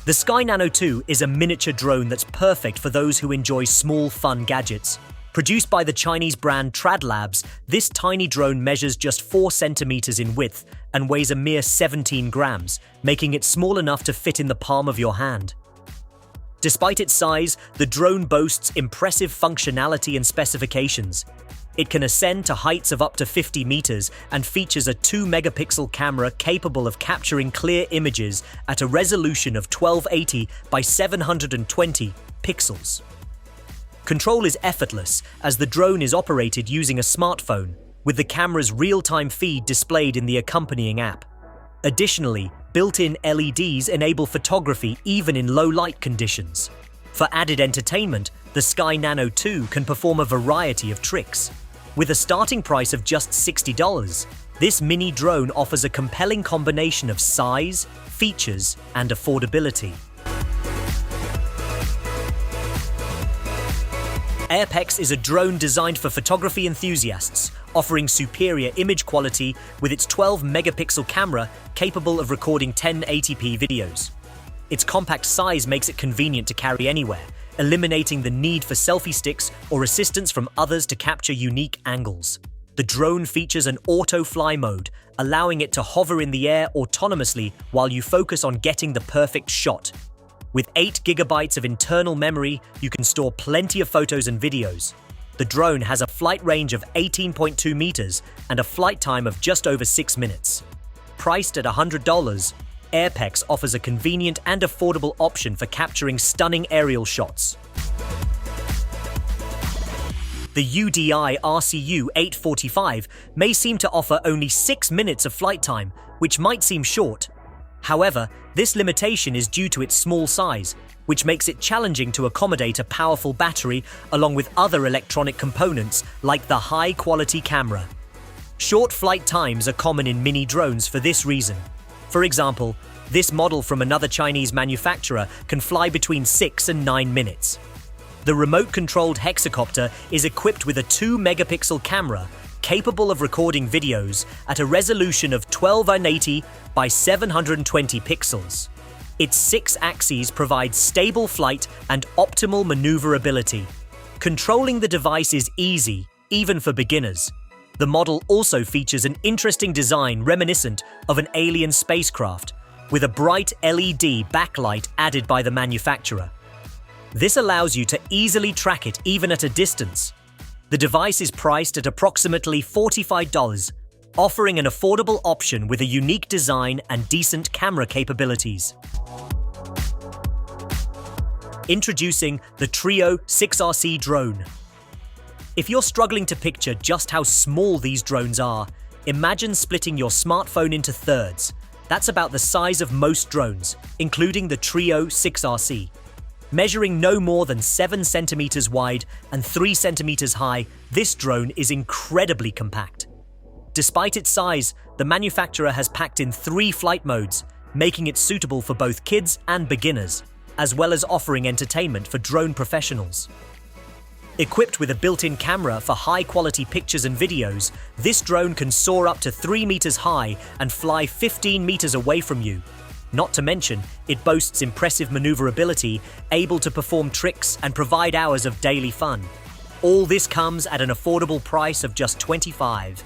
The Sky Nano 2 is a miniature drone that's perfect for those who enjoy small, fun gadgets. Produced by the Chinese brand Tradlabs, this tiny drone measures just 4 centimeters in width and weighs a mere 17 grams, making it small enough to fit in the palm of your hand. Despite its size, the drone boasts impressive functionality and specifications. It can ascend to heights of up to 50 meters and features a 2-megapixel camera capable of capturing clear images at a resolution of 1280 by 720 pixels. Control is effortless as the drone is operated using a smartphone, with the camera's real-time feed displayed in the accompanying app. Additionally, built-in LEDs enable photography even in low-light conditions. For added entertainment, the Sky Nano 2 can perform a variety of tricks. With a starting price of just $60, this mini drone offers a compelling combination of size, features, and affordability. Apex is a drone designed for photography enthusiasts, offering superior image quality with its 12-megapixel camera capable of recording 1080p videos. Its compact size makes it convenient to carry anywhere, eliminating the need for selfie sticks or assistance from others to capture unique angles. The drone features an auto-fly mode, allowing it to hover in the air autonomously while you focus on getting the perfect shot. With 8 gigabytes of internal memory, you can store plenty of photos and videos. The drone has a flight range of 18.2 meters and a flight time of just over 6 minutes. Priced at $100, Apex offers a convenient and affordable option for capturing stunning aerial shots. The UDI RCU 845 may seem to offer only 6 minutes of flight time, which might seem short. However, this limitation is due to its small size, which makes it challenging to accommodate a powerful battery along with other electronic components like the high-quality camera. Short flight times are common in mini drones for this reason. For example, this model from another Chinese manufacturer can fly between 6 and 9 minutes. The remote-controlled hexacopter is equipped with a 2-megapixel camera capable of recording videos at a resolution of 1280 by 720 pixels. Its 6 axes provide stable flight and optimal maneuverability. Controlling the device is easy, even for beginners. The model also features an interesting design reminiscent of an alien spacecraft, with a bright LED backlight added by the manufacturer. This allows you to easily track it even at a distance. The device is priced at approximately $45, offering an affordable option with a unique design and decent camera capabilities. Introducing the Trio 6RC drone. If you're struggling to picture just how small these drones are, imagine splitting your smartphone into thirds. That's about the size of most drones, including the Trio 6RC. Measuring no more than 7 centimeters wide and 3 centimeters high, this drone is incredibly compact. Despite its size, the manufacturer has packed in 3 flight modes, making it suitable for both kids and beginners, as well as offering entertainment for drone professionals. Equipped with a built-in camera for high-quality pictures and videos, this drone can soar up to 3 meters high and fly 15 meters away from you. Not to mention, it boasts impressive maneuverability, able to perform tricks and provide hours of daily fun. All this comes at an affordable price of just $25.